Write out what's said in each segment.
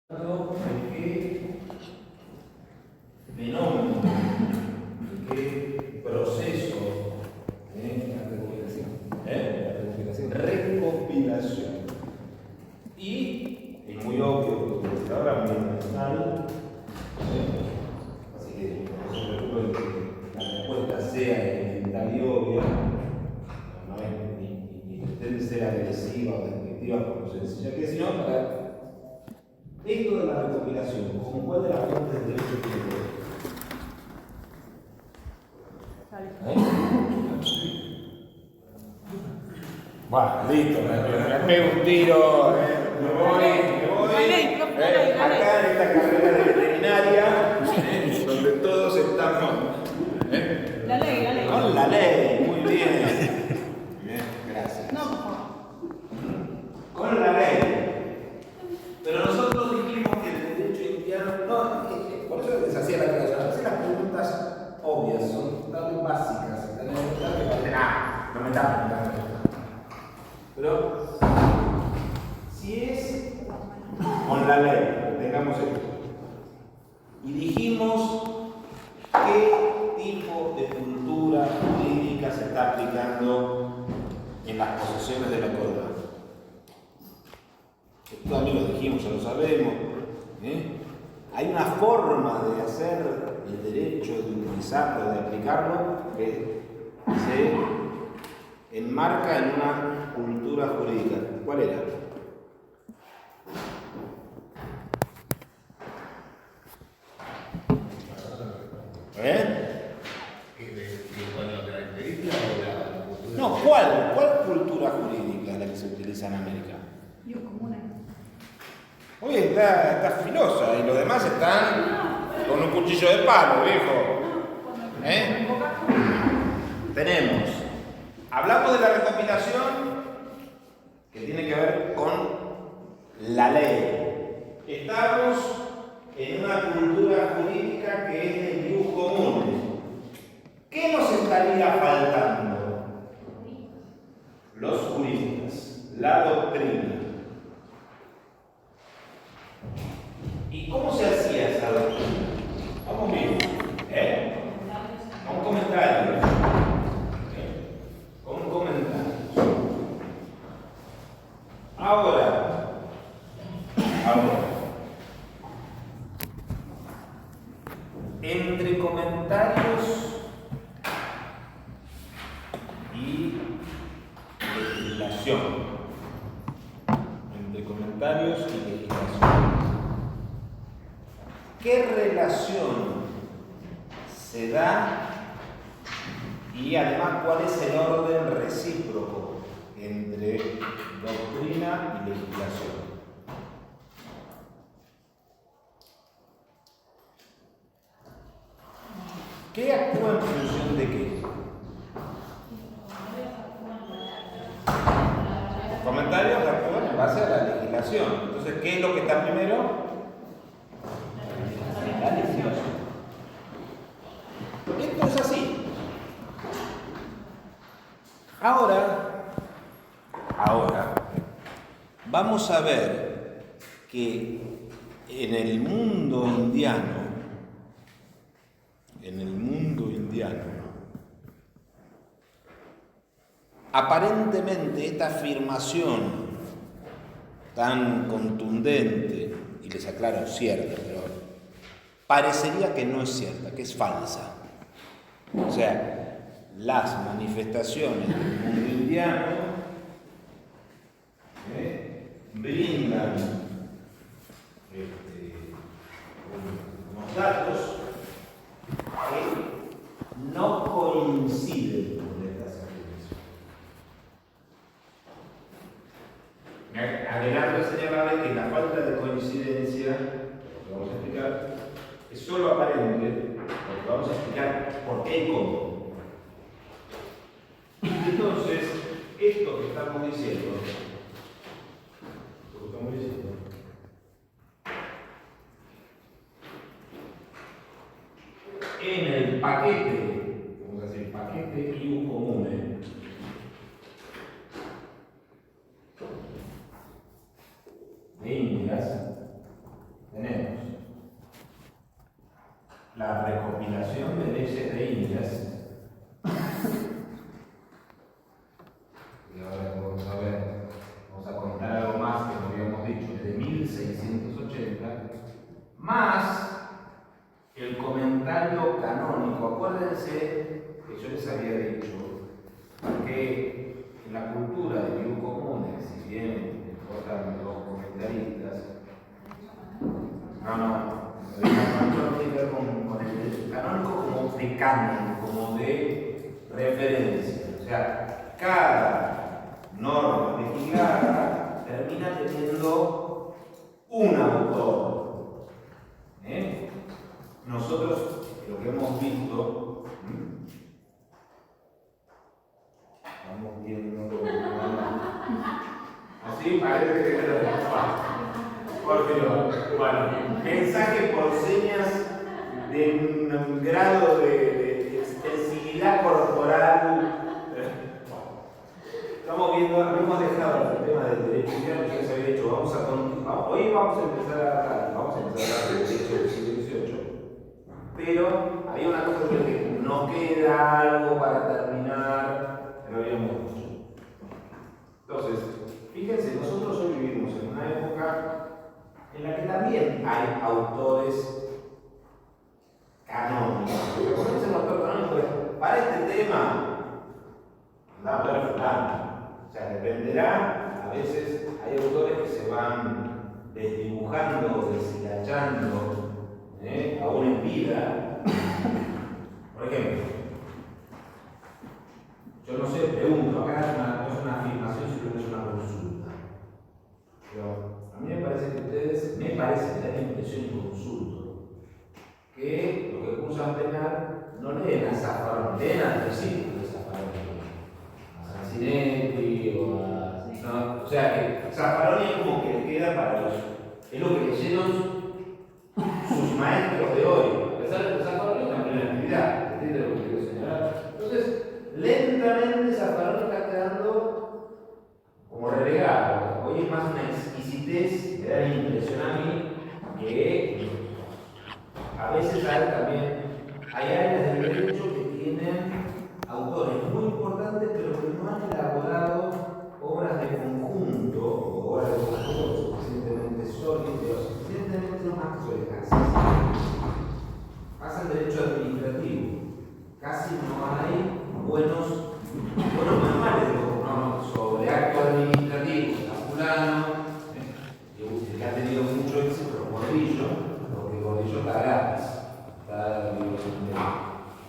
de qué fenómeno, de qué proceso, recopilación. Y es muy obvio que ahora muy personal, así que no se preocupen que la respuesta sea elemental y obvia, no es ni pretende ser agresiva o despectiva por lo sencilla que es, sino para esto de la recopilación, ¿con cuál de las fuentes de derecho tiene que ver? Bueno, listo, me pego un tiro, me voy. Acá en esta carrera de veterinaria, donde todos estamos. La ley. Con la ley, muy bien. Bien, gracias. No, por favor. Con la ley. Pero nosotros dijimos que el derecho indiano, por eso les hacía la aclaración, hacer las preguntas obvias, son tan básicas, tan elementales que no me están preguntando. Pero si es con la ley, tengamos esto, y dijimos qué tipo de cultura jurídica se está aplicando en las posesiones de la corona. Esto también lo dijimos, ya lo sabemos. Hay una forma de hacer el derecho, de utilizarlo, de aplicarlo, que se enmarca en una cultura jurídica. ¿Cuál era? No, ¿cuál cultura jurídica es la que se utiliza en América? Dios común. Oye, está filosa y los demás están con un cuchillo de palo, viejo. Tenemos, hablamos de la recopilación que tiene que ver con la ley. Estamos en una cultura jurídica que es de ius común. ¿Qué nos estaría faltando? Los juristas, la doctrina. ¿Y cómo se hacía esa doctrina? Vamos bien, con comentarios. Con comentarios. Ahora. Entre comentarios y legislación. Entre comentarios y legislación. ¿Qué relación se da y además cuál es el orden recíproco entre doctrina y legislación? ¿Qué actúa en función de qué? Los comentarios actúan en base a la legislación. Entonces, ¿qué es lo que está primero? La legislación. Esto es así. Ahora, vamos a ver que en el mundo indiano, aparentemente esta afirmación tan contundente, y les aclaro, cierta, pero parecería que no es cierta, que es falsa. O sea, las manifestaciones del mundo indiano brindan unos datos que no coinciden con estas afirmaciones. Adelanto a señalarles que la falta de coincidencia, lo que vamos a explicar, es solo aparente, porque vamos a explicar por qué y cómo. Entonces, esto que estamos diciendo, en el paquete, vamos a decir paquete ius comune, de Indias, la recopilación de leyes de Indias. Y ahora vamos a ver, vamos a contar algo más que no habíamos dicho, de 1680, más el comentario canónico. Acuérdense que yo les había dicho que en la cultura de bien comunes, si bien importan los comentaristas, no tiene que ver con el derecho canónico como de canon, como de referencia. O sea, cada norma legislada termina teniendo un autor. Nosotros lo que hemos visto, estamos viendo, así parece que bueno, mensaje por señas de un grado de extensibilidad corporal. Estamos viendo, hemos dejado el tema del derecho indiano, ya se había dicho, vamos a continuar. Hoy vamos a empezar a hablar del derecho del siglo XVIII. Pero había una cosa que nos queda algo para terminar, que no habíamos dicho. Entonces, fíjense, nosotros hoy vivimos en una época en la que también hay autores canónicos. ¿Cuál es el autor canónico? Para este tema, va a haber fulano. O sea, dependerá, a veces hay autores que se van desdibujando, deshilachando, aún en vida. Por ejemplo, yo no sé, pregunto, acá no es una afirmación, sino que es una consulta. Pero a mí me parece que ustedes, me da la impresión y consulto, que los que cursan penal no leen a Zaffaroni, leen al discípulo de Zaffaroni, a Sansinetti o a... Sí. No, o sea que Zaffaroni es como que queda para los... es lo que leyeron sus maestros de hoy, a pesar de que Zaffaroni está en plena actividad, ¿entiendes lo que quiero señalar? Entonces, lentamente Zaffaroni está quedando como relegado. Hoy es más una exquisitez, me da la impresión a mí, que a veces hay áreas del derecho que tienen autores muy importantes, pero que no han elaborado obras de conjunto, o obras de conjunto suficientemente sólidas, suficientemente no más que sólidas. Pasa el derecho administrativo. Casi no hay buenos manuales sobre acto administrativo. Fulano, que ha tenido mucho éxito con Gordillo, porque Gordillo está gratis,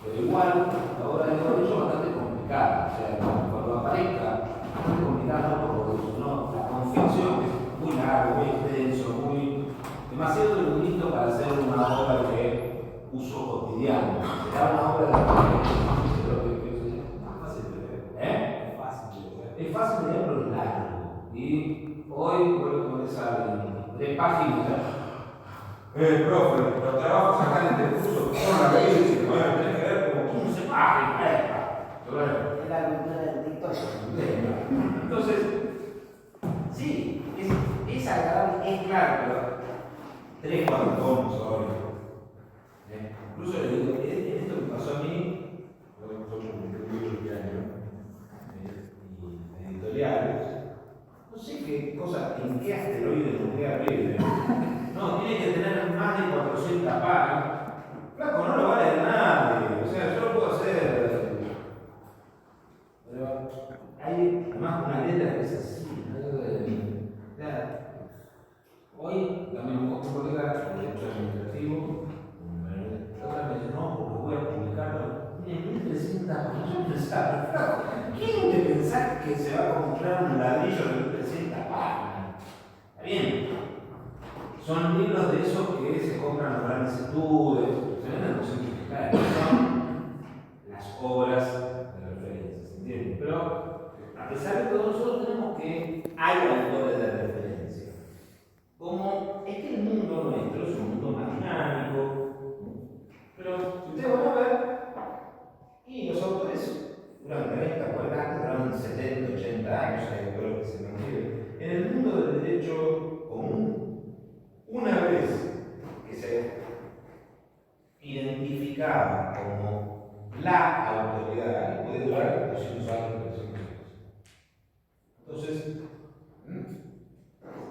pero igual la obra de Gordillo es bastante complicada, o sea, cuando aparezca, bastante complicada no por Gordillo, no, la confección es muy larga, muy extenso, demasiado erudito para hacer una obra de uso cotidiano. Será una obra de más fácil de leer. Es fácil de leer, pero es largo. Y hoy vuelvo con esa de páginas. Profe, los trabajos acá en este curso son la que dice que van a tener que ver como 15 páginas. Es la cultura del TikTok. Entonces, sí, es agradable, es claro, pero 3, 4 tomos hoy. Incluso le digo, esto que pasó a mí, yo cumplí este año, y editoriales. No sé qué cosa, en qué asteroide nuclear vive. No, tiene que tener más de 400 páginas. Flaco, no lo va a leer nadie. O sea, yo lo puedo hacer. Pero hay además una letra que es así. Hoy también un colega de derecho administrativo, otra me dice, no, porque voy a publicarlo. Tiene 1300 páginas. Yo pensaba, flaco, ¿quién te pensás que se va a comprar un ladrillo de 1300 páginas? Está bien. Son libros de esos que se compran en los grandes estudios, se venden por simplificar, son las obras de referencia, ¿se entiende? Pero a pesar de todo, nosotros tenemos que hay autores de referencia. Como es que el mundo nuestro es un mundo más dinámico, pero si ustedes van a ver, y los autores duran 30, 40, duran 70, 80 años, hay autores que se mantienen. En el mundo del derecho común, una vez que se identifica explicaba como la autoridad y puede durar 200 años, 300 años. Entonces,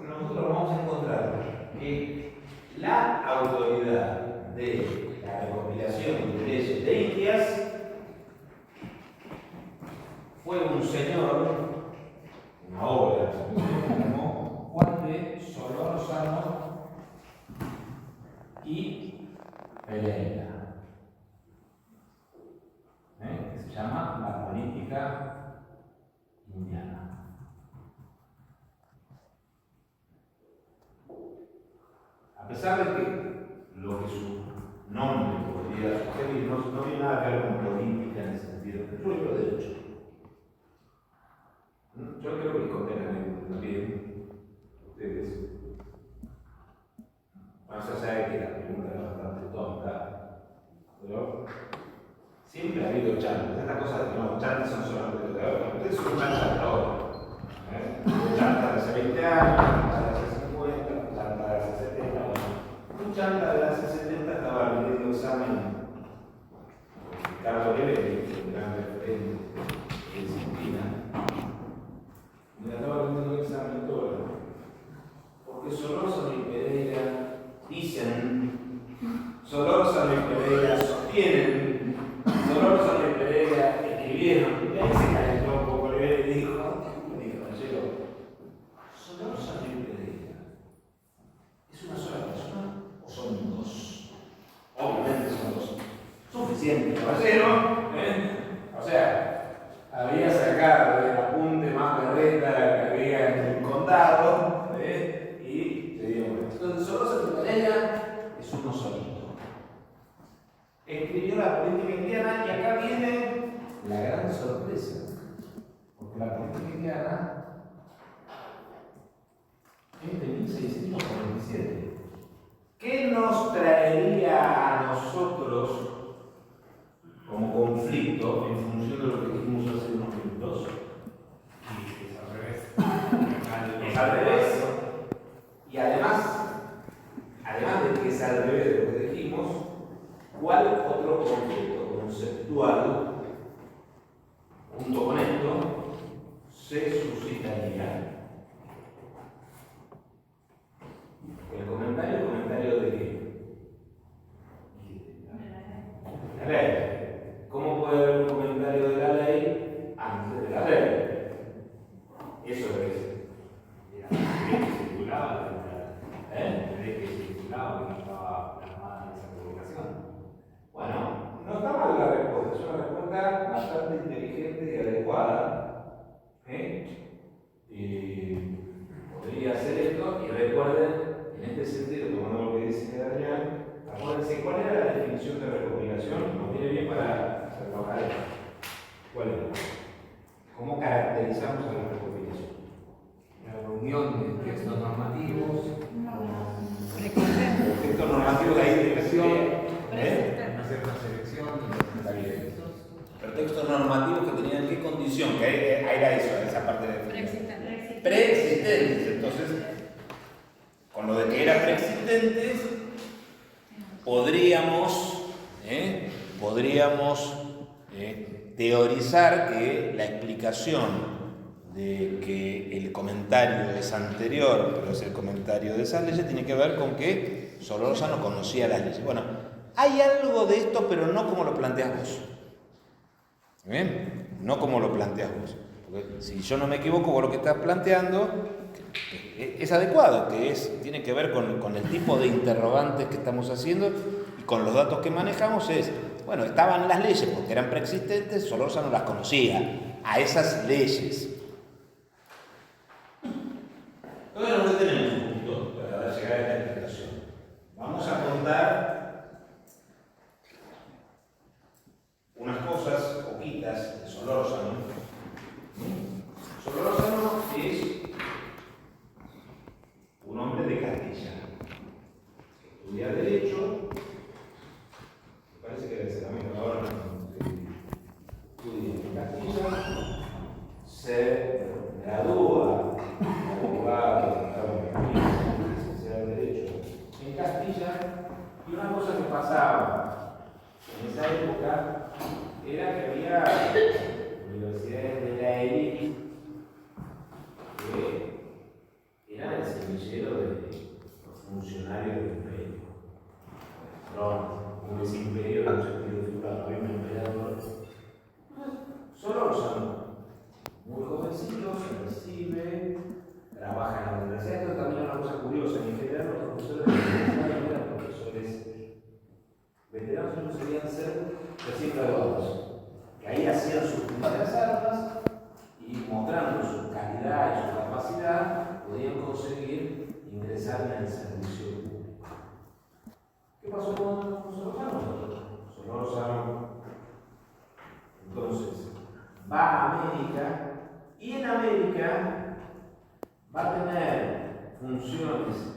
nosotros vamos a encontrar que la autoridad de la recopilación de leyes de Indias fue un señor, una obra, como Juan de Solórzano y Pereira, que se llama La Política Indiana. A pesar de que lo que su nombre podría sugerir no tiene nada que ver con política en el sentido del propio derecho. Yo creo que condenan también ustedes, más allá de que la pregunta es bastante tonta, pero siempre ha habido chantas. Estas cosas de que no, chantas son solamente los de ahora. Ustedes son una chanta ahora. Chanta de hace 20 años, chanta de hace 50, chanta de hace 70. Un chanta de hace 70 estaba rindiendo examen. Carlos Levi, un gran referente en disciplina. Me estaba rindiendo el examen todo. Porque Solórzano y Pereira dicen, Solórzano y Pereira sostienen, Solórzano y Pereira escribieron, y ahí se calentó un poco Levi y dijo, Solórzano y Pereira, ¿es una sola persona o son dos? Obviamente son dos. Suficiente, caballero. O sea, había sacado el apunte más berreta que había en el condado, y se dio cuenta. Entonces, Solórzano y Pereira es uno solito. Escribió la política indiana y acá viene la gran sorpresa. Porque la política indiana es de 1647. ¿Qué nos traería a nosotros como conflicto en función de lo que dijimos hace unos minutos? Y es al revés. Es al revés. Y además de que es al revés de lo que dijimos, ¿cuál otro conflicto conceptual, junto con esto, se suscitaría? El comentario de qué? La ley. ¿Cómo puede haber un comentario de la ley antes de la ley? Eso es. que circulaba, que circulaba, que no estaba plasmada en esa publicación. Bueno, no está mal la respuesta, es una respuesta bastante inteligente y adecuada. Podría hacer esto y recuerden, en este sentido, tomando lo que dice Adrián, acuérdense cuál era la definición de recopilación, nos viene bien para trabajar esto. ¿Cuál era? ¿Cómo caracterizamos a la recopilación? La reunión de textos normativos, Textos normativos de ahí de una cierta selección de textos. Pero textos normativos que tenían qué condición, que ahí era eso, esa parte de preexistentes. Entonces, con lo de que eran preexistentes, podríamos teorizar que la explicación de que el comentario es anterior, pero es el comentario de esas leyes, tiene que ver con que Solórzano conocía las leyes. Bueno, hay algo de esto, pero no como lo planteas vos. ¿Bien? No como lo planteas vos. Porque si yo no me equivoco, vos lo que estás planteando es adecuado, que tiene que ver con el tipo de interrogantes que estamos haciendo y con los datos que manejamos. Bueno, estaban las leyes porque eran preexistentes, Solórzano las conocía, a esas leyes. Entonces nosotros tenemos un punto para llegar a esta interpretación. Vamos a contar unas cosas poquitas de Solórzano. Solórzano es un hombre de Castilla. Estudia Derecho, me parece que era el Senado ahora, estudia en Castilla, se gradúa de abogado, licenciado en Derecho en Castilla, y una cosa que pasaba en esa época era que había universidades de la élite que eran el semillero de los funcionarios del imperio. Como ese imperio en un sentido figurado, había un emperador. Solo los alumnos, muy jovencitos, se recibe, trabaja en la universidad. Esto también es una cosa curiosa. En general, los profesores de la universidad eran profesores veteranos, no solían ser recién graduados, que ahí hacían sus primeras armas y mostrando su calidad y su capacidad podían conseguir ingresar en el servicio público. ¿Qué pasó con Solórzano? Solórzano, entonces, va a América y en América va a tener funciones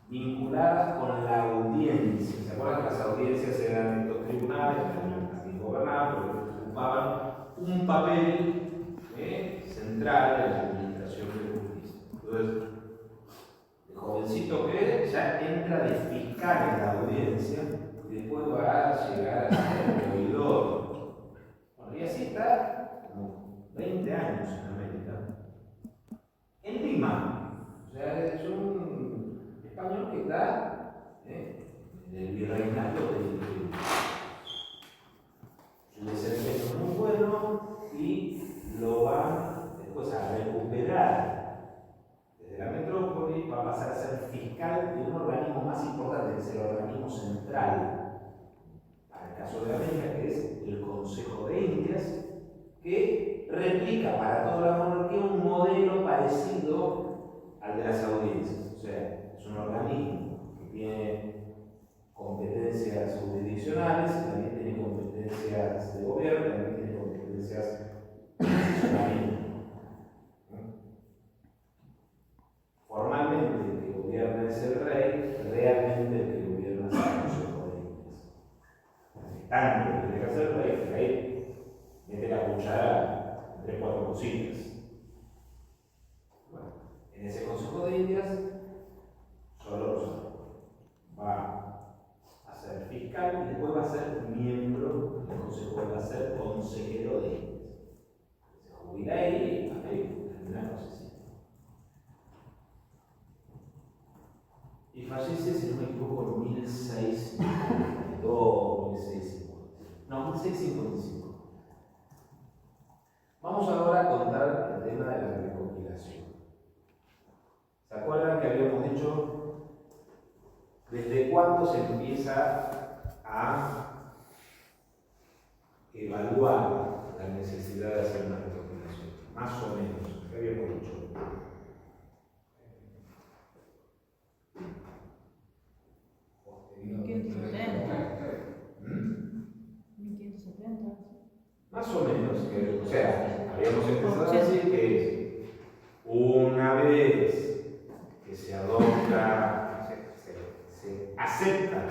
vinculadas con la audiencia. ¿Se acuerdan que las audiencias eran estos tribunales que eran gobernados, que ocupaban un papel central en la administración de justicia? Entonces, el jovencito que ya entra de fiscal en la audiencia y después va a llegar a ser oidor. Bueno, y así está como 20 años en América. En Lima. O sea, es un español que está en el virreinato de su desempeño es muy bueno y lo va después a recuperar desde la metrópoli, va a pasar a ser fiscal de un organismo más importante, que es el organismo central, para el caso de América, que es el Consejo de Indias, que replica para toda la monarquía un modelo parecido al de las audiencias. O sea, es un organismo que tiene competencias jurisdiccionales, también tiene competencias de gobierno, también tiene competencias de funcionamiento. Formalmente el que gobierna es el rey, realmente el que gobierna es el Consejo de Indias. Tanto que tiene que hacer el rey mete la cuchara entre 4 cositas. Bueno, en ese Consejo de Indias, Solórzano va a ser fiscal y después va a ser miembro del Consejo, va a ser consejero de Indias. Se jubila ahí y termina la posesión. Y fallece, si no me equivoco, en 1652, 1650. No, 1655. Vamos ahora a contar el tema de la recopilación. ¿Se acuerdan que habíamos dicho desde cuándo se empieza a evaluar la necesidad de hacer una recopilación? Más o menos, ¿qué habíamos dicho? Más o menos, o sea, habíamos empezado a decir que una vez que se adopta, se acepta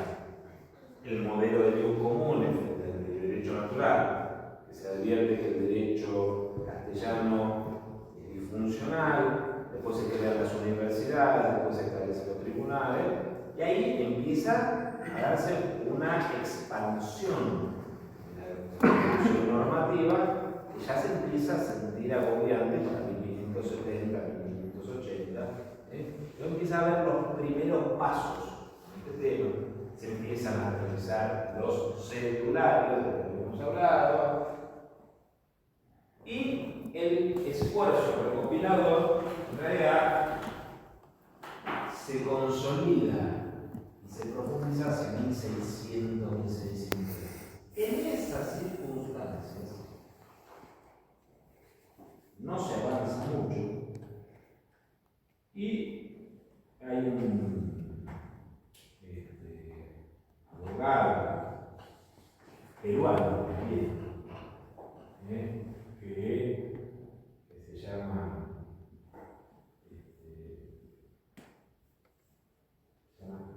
el modelo de bien común, el derecho natural, que se advierte que el derecho castellano es disfuncional, después se crean las universidades, después se establecen los tribunales, y ahí empieza a darse una expansión normativa que ya se empieza a sentir agobiante para 1570, 1580. Yo empieza a ver los primeros pasos en este tema. Se empiezan a realizar los cedularios de los que hemos hablado, y el esfuerzo recopilador en realidad se consolida y se profundiza hacia 1600, 1600. En esas circunstancias no se avanza mucho y hay un abogado peruano también que se llama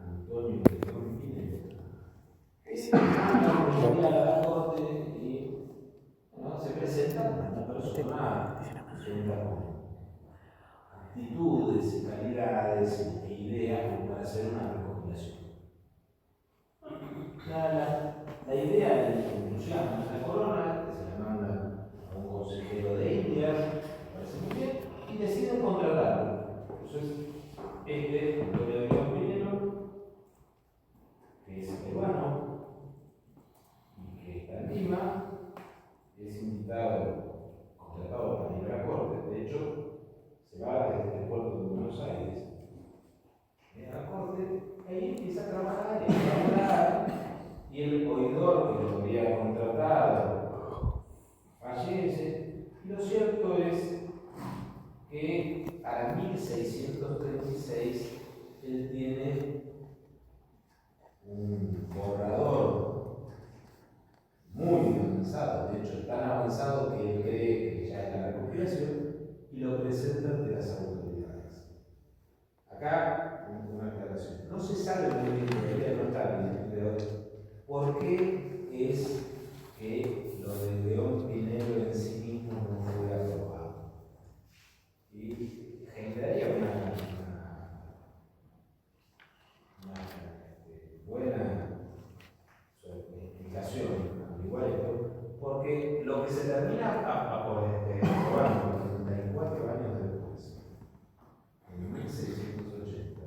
Antonio León Pineda. A la corte y se presenta una persona con actitudes y calidades e ideas para hacer una recopilación. La idea de inclusión de la corona, que se la manda a un consejero de Indias, me parece muy bien, y deciden contratarlo. Entonces, Antonio de León Pinelo, que es peruano y que está en Lima, es invitado, contratado para ir a la corte. De hecho, se va desde el puerto de Buenos Aires a la corte, ahí empieza a trabajar y a hablar, y el oidor que lo había contratado fallece. Y lo cierto es que para 1636 él tiene un borrador muy avanzado, de hecho tan avanzado que él cree que ya es la recopilación, y lo presenta ante las autoridades. Acá, una aclaración, no se sabe muy bien, todavía no está bien, pero ¿por qué es que lo de León Pinelo en sí mismo no fue aprobado? Y generaría una buena explicación, igual esto, porque lo que se termina aprobando 34 años después, en 1680,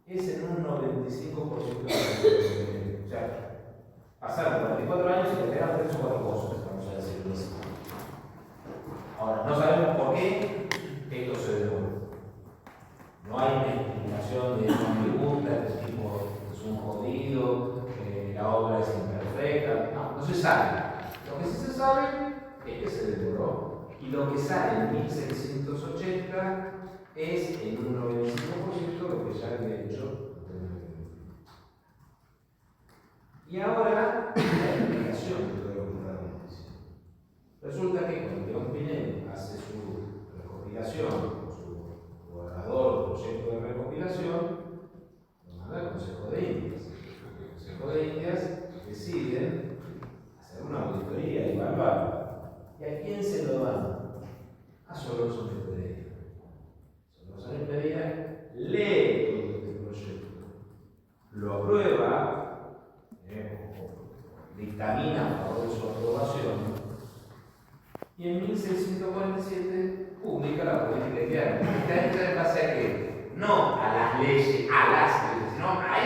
es en un 95% de o sea, pasaron 44 años y le quedan 3 o 4 cosas, vamos a decirlo así. Ahora, no sabemos por qué esto se devuelve. No hay una explicación de no me gusta, este tipo es un jodido, la obra es imperfecta. No se sabe. Lo que sí se sabe es que se devoró. Y lo que sale en 1680 es en un 95% lo que ya había hecho. Y ahora, la explicación de todo lo que estamos diciendo. Resulta que cuando León Pinelo hace su recopilación, su borrador, proyecto de recopilación, lo manda al Consejo de Indias. El Consejo de Indias decide hacer una auditoría y evaluarlo. ¿Y a quién se lo dan? A Solórzano Pereira. Solórzano Pereira lee todo este proyecto, lo aprueba, dictamina a favor de su aprobación, y en 1647 publica la política indiana. Está hecha en base a qué? No a las leyes, sino a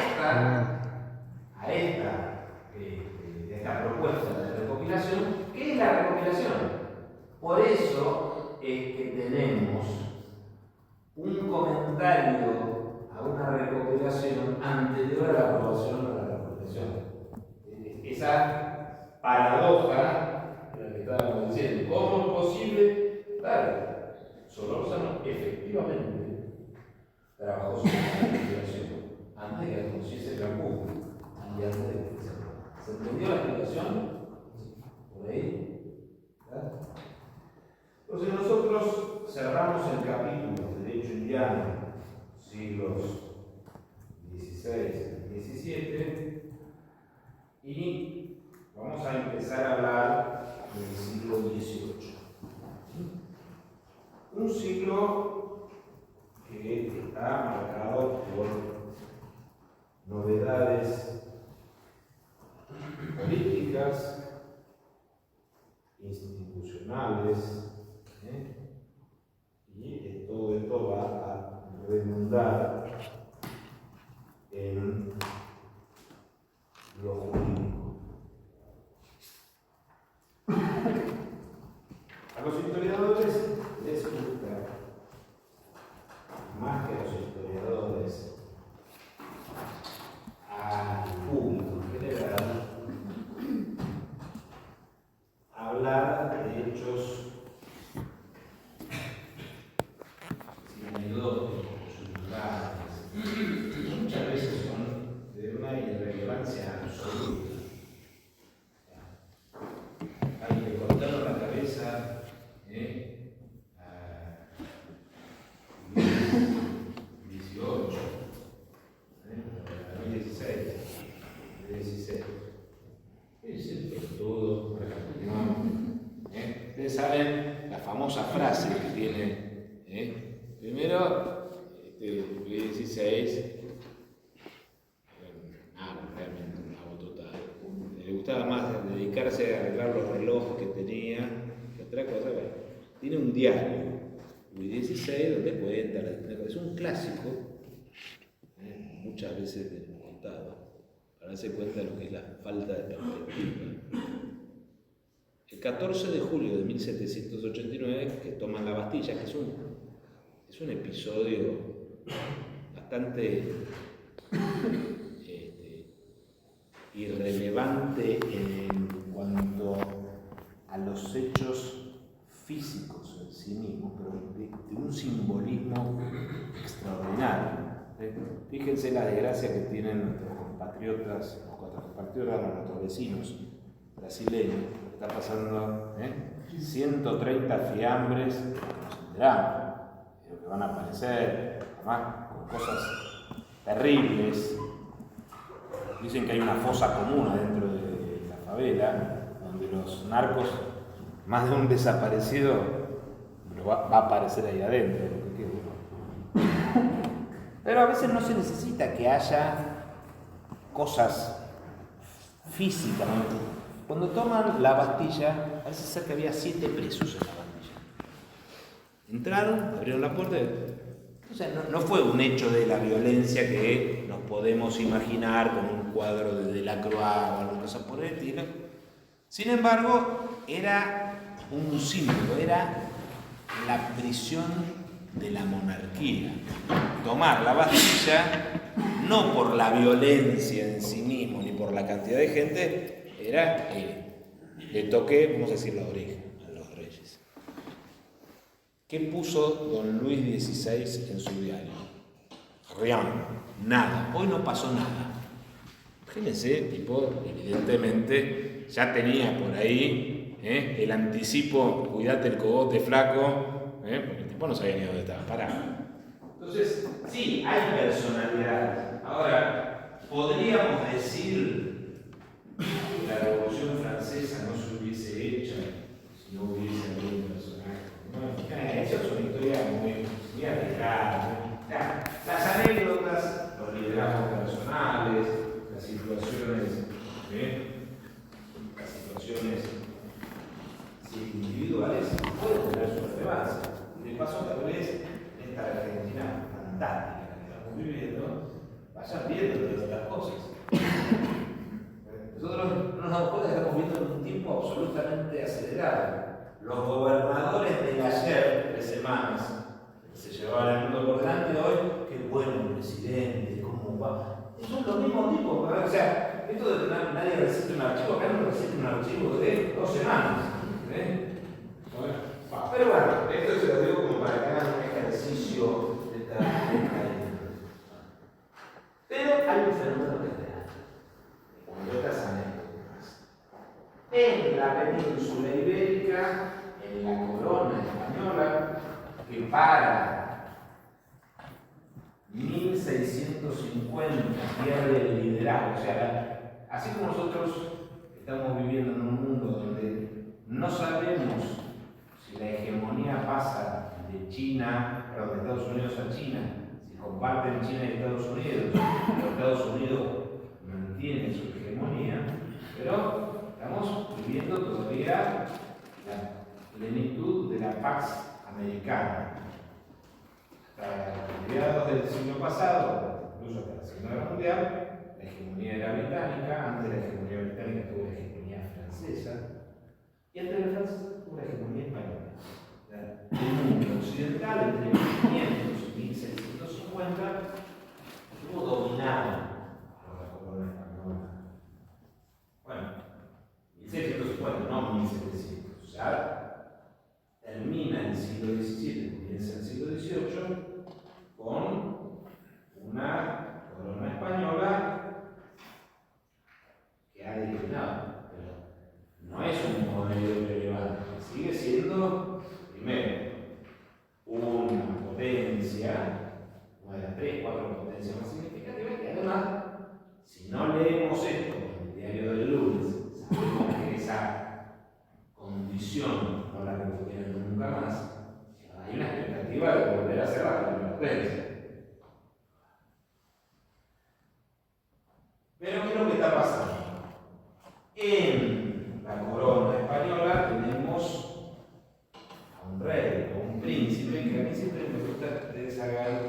esta propuesta de recopilación. ¿Qué es la recopilación? Por eso es que tenemos un comentario a una recopilación anterior a la aprobación de la recopilación. Esa paradoja de la que estábamos diciendo, ¿cómo es posible? Claro, Solórzano efectivamente trabajó sobre la recopilación antes de que conociese el gran público y antes de que se entendió la explicación por ahí. ¿Verdad? Entonces nosotros cerramos el capítulo de Derecho Indiano, siglos XVI y XVII, y vamos a empezar a hablar del siglo XVIII. Un siglo que está marcado por novedades políticas, institucionales, y todo esto va a redundar en lo jurídico. A los historiadores les gusta, más que a los historiadores, al público en general, hablar de hechos anecdóticos, coyunturales, muchas veces son de una irrelevancia absoluta. Hay que cortar la cabeza a 18, a 16, 16. Es el todo, ustedes saben la famosa frase que tiene, primero, Luis XVI, realmente una dedicarse a arreglar los relojes que tenía, que otra cosa, bueno, tiene un diario, Luis XVI, donde cuenta, es un clásico, muchas veces desmontado, para darse cuenta de lo que es la falta de perspectiva. El 14 de julio de 1789, que toman la Bastilla, que es un episodio bastante irrelevante en cuanto a los hechos físicos en sí mismos, pero de un simbolismo extraordinario. Fíjense la desgracia que tienen nuestros compatriotas, nuestros vecinos brasileños. Está pasando 130 fiambres que nos enteramos, pero que van a aparecer, además, con cosas terribles. Dicen que hay una fosa común adentro de la favela, donde los narcos, más de un desaparecido, va a aparecer ahí adentro. Pero a veces no se necesita que haya cosas físicas. Cuando toman la Bastilla, a veces cerca había 7 presos en la Bastilla. Entraron, abrieron la puerta. O sea, no fue un hecho de la violencia que nos podemos imaginar con un cuadro de Delacroix o alguna cosa por el estilo. Sin embargo, era un símbolo, era la prisión de la monarquía. Tomar la Bastilla, no por la violencia en sí mismo ni por la cantidad de gente, era le toqué, vamos a decir, la oreja a los reyes. ¿Qué puso don Luis XVI en su diario? Rien, nada. Hoy no pasó nada. Imagínense, tipo, evidentemente ya tenía por ahí el anticipo, cuidate el cogote flaco, porque el tipo no sabía ni dónde estaba parado. Entonces, sí, hay personalidades. Ahora, podríamos decir que la Revolución Francesa no se hubiese hecho si no hubiese algún personaje. Esa es una historia muy arriesgada. Las anécdotas, los liderazgos personales, las situaciones individuales pueden tener su relevancia. Y de paso, tal vez esta Argentina fantástica que estamos viviendo, vayan viendo todas estas cosas. Nosotros no nos podemos, estamos viviendo en un tiempo absolutamente acelerado. Los gobernadores del ayer, 3 semanas, se llevaban el mundo por delante hoy, qué bueno presidente, cómo va. Son los mismos tipos, ¿verdad? O sea, esto de que nadie recibe un archivo, acá no recibe un archivo de 2 semanas. Pero bueno, esto se lo digo como para que hagan un ejercicio de esta idea. Pero hay un fenómeno que es real, como otras anécdotas. En la península ibérica, en la corona española, que para 1650 pierde el liderazgo. O sea, así como nosotros estamos viviendo en un mundo donde no sabemos si la hegemonía pasa de China, perdón, de Estados Unidos a China, si comparten China y Estados Unidos, pero Estados Unidos mantiene su hegemonía, pero estamos viviendo todavía la plenitud de la Pax Americana. Hasta mediados del siglo pasado, incluso hasta la Segunda Guerra Mundial, la hegemonía era británica, antes de la hegemonía británica tuvo la hegemonía francesa, y antes de la francesa tuvo la hegemonía española. El mundo occidental, entre 1500 y 1650, estuvo dominado por la corona española. Bueno, 1650, no 1700. O sea, termina el siglo XVII, comienza el siglo XVIII, con una corona española que ha declinado. Pero no es un poderío relevante, sigue siendo, primero, una potencia, una de las 3, 4 potencias más significativas, y además, si no leemos esto en el diario del lunes, sabemos que esa condición no la recuperan nunca más. Hay una expectativa de volver a ser la primera potencia. Pero ¿qué es lo que está pasando? En la la corona española tenemos a un rey o un príncipe, que a mí siempre me gusta que ustedes hagan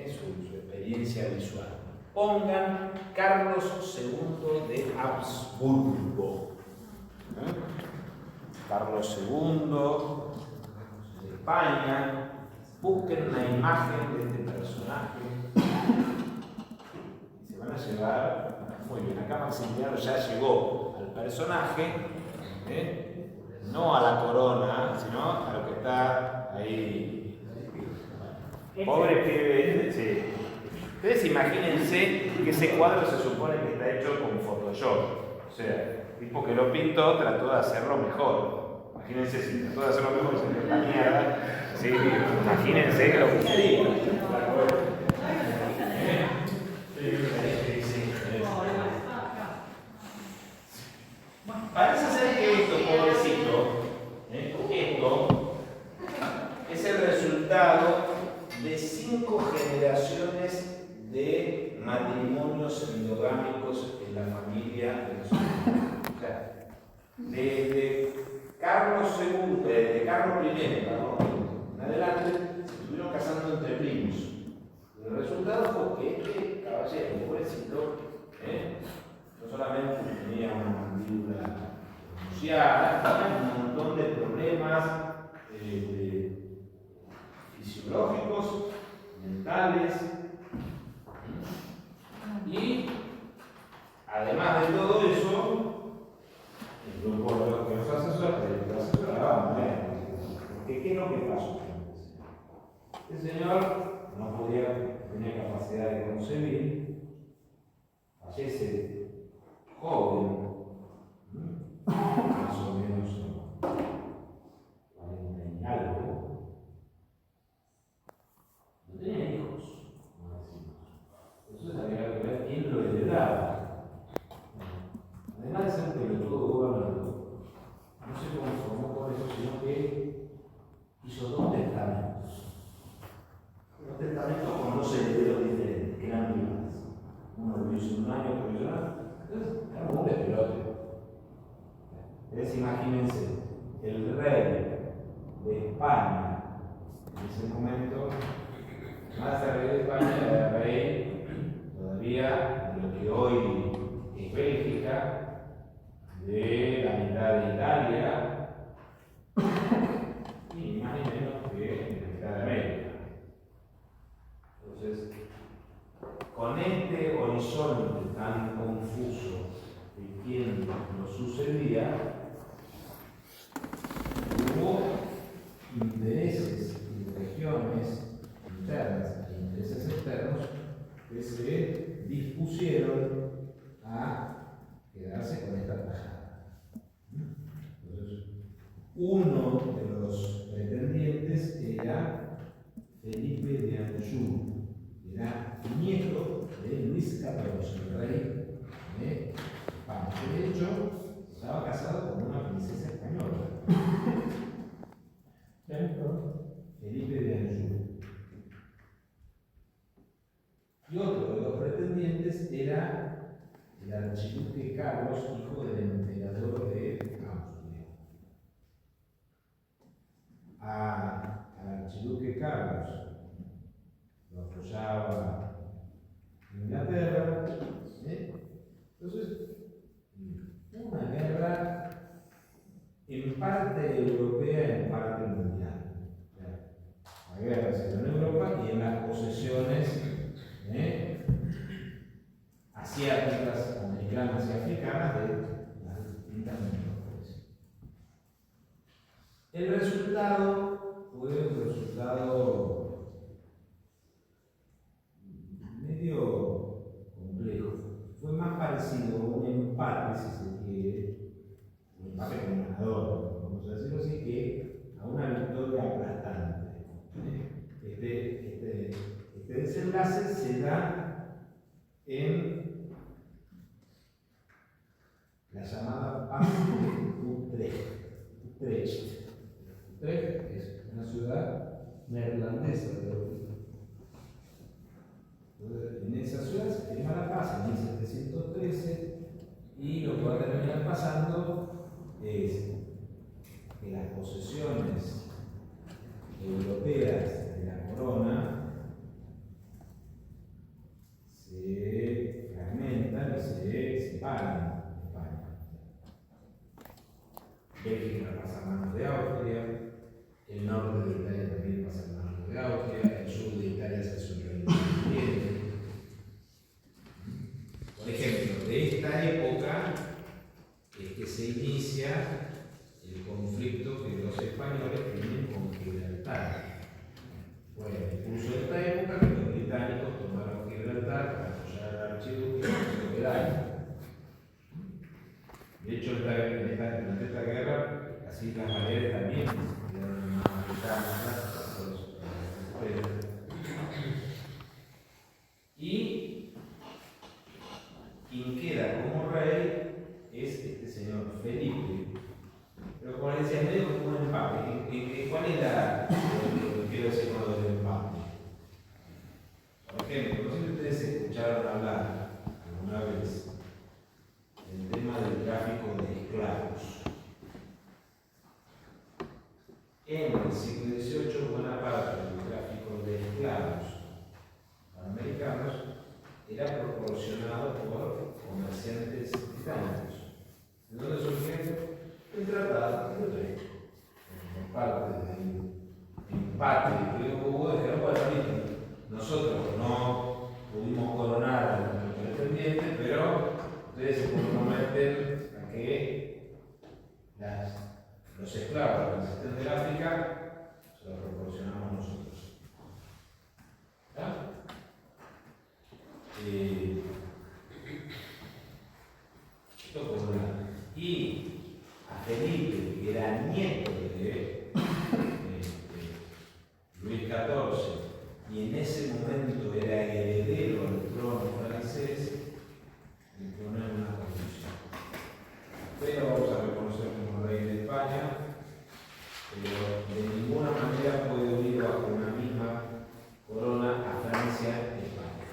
su experiencia visual. Pongan Carlos II de Habsburgo. Carlos II de España. Busquen una imagen de este personaje y se van a llevar. Muy bien, acá Maximiliano ya llegó al personaje, no a la corona, sino a lo que está ahí. Pobre pibe, sí. Ustedes imagínense que ese cuadro se supone que está hecho con Photoshop. O sea, el tipo que lo pintó trató de hacerlo mejor. Imagínense si trató de hacerlo mejor y se dio esta mierda. Sí, imagínense lo que sería. Parece ser que esto, pobrecito, esto es el resultado de 5 generaciones de matrimonios endogámicos en la familia de los o sea, de Carlos II, de Carlos I, en adelante, se estuvieron casando entre primos. El resultado fue que este caballero, pobrecito, no solamente tenía una mandíbula pronunciada, tenía un montón de problemas fisiológicos, mentales, y además de todo eso, el grupo que nos asesoraban, porque ¿qué es lo que pasó? Este señor no tenía capacidad de concebir, fallece joven, más o menos 40 y algo, no tenía hijos, como decimos. Entonces había que ver quién lo heredaba. Además de ser un pelotudo gobernador, no se conformó con eso, sino que hizo 2 testamentos. 2 testamentos con 2 herederos diferentes, que eran rivales. Uno lo hizo en un año, otro lo hizo en otro. Entonces, era un despelote. Entonces, imagínense, el rey de España, en ese momento, más de rey de España, era rey todavía de lo que hoy es Bélgica, de la mitad de Italia, y más ni menos que la mitad de América. Entonces, con este horizonte tan confuso de quién lo sucedía, hubo intereses y regiones internas e intereses externos que se dispusieron a quedarse con esta tajada. Entonces, uno de los pretendientes era Felipe de Anjou, era nieto de Luis XIV, el rey de España. De hecho, estaba casado con una princesa española. Felipe de Anjou. Y otro de los pretendientes era el archiduque Carlos, hijo del emperador de Austria. Al archiduque Carlos lo apoyaba Inglaterra. Entonces, una guerra en parte europea, en parte mundial. La guerra se dio en Europa y en las posesiones asiáticas, americanas y africanas de las distintas metrópolis. El resultado fue un resultado medio complejo. Fue más parecido a un empate, si se quiere, un empate con ganador, vamos a decirlo así, que a una victoria aplastante. Este desenlace se da en la llamada Paz de Utrecht. Utrecht es una ciudad neerlandesa de Europa. En esa ciudad se firma la paz en 1713 y lo que va a terminar pasando es que las posesiones europeas de la corona se fragmentan y se separan de España. Bélgica pasa a manos de Austria, el norte de Italia también pasa a manos de Austria, el sur de Italia se hace un reino independiente. Por ejemplo, de esta época es que se inicia el conflicto que los españoles tienen con Gibraltar. Bueno, en el curso de esta época que los británicos tomaron Gibraltar para apoyar al archiduque soberano. De hecho, durante esta guerra, las Islas Baleares también quedaron más britanas por los europeos. Y quien queda como rey es este señor Felipe. Pero como les decía, medio como un empate. ¿Cuál es lo que quiero decir con lo del empate? Por ejemplo, no sé si ustedes escucharon hablar alguna vez del tema del tráfico de esclavos. En el siglo XVIII, buena parte del tráfico de esclavos americanos era proporcionado por comerciantes británicos. ¿De dónde surgió? El Tratado de Utrecht. Por parte del empate que hubo, dijeron, bueno, listo, nosotros no pudimos coronar a los pretendientes, pero ustedes se comprometen a que los esclavos que existen del África se los proporcionamos nosotros. ¿Ya? Esto por un lado. Y a Felipe, que era nieto de Luis XIV, y en ese momento era heredero al trono francés, le ponen una condición. Pero vamos a reconocer como rey de España, pero de ninguna manera puede unir bajo una misma corona a Francia y España.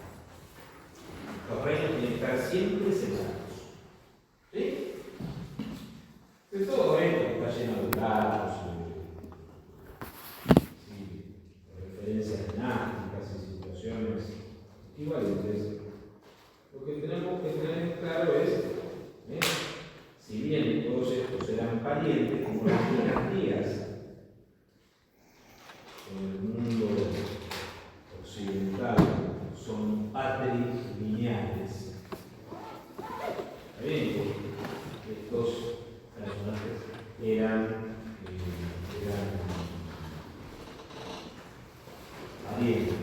Los reinos tienen que estar siempre separados. ¿Sí? De todo esto está lleno de datos, referencias dinásticas y situaciones equivalentes. Lo que tenemos que tener claro es, si bien todos estos eran parientes, como las dinastías en el mundo occidental son patrilineales. ¿Está bien? Estos personajes eran parientes,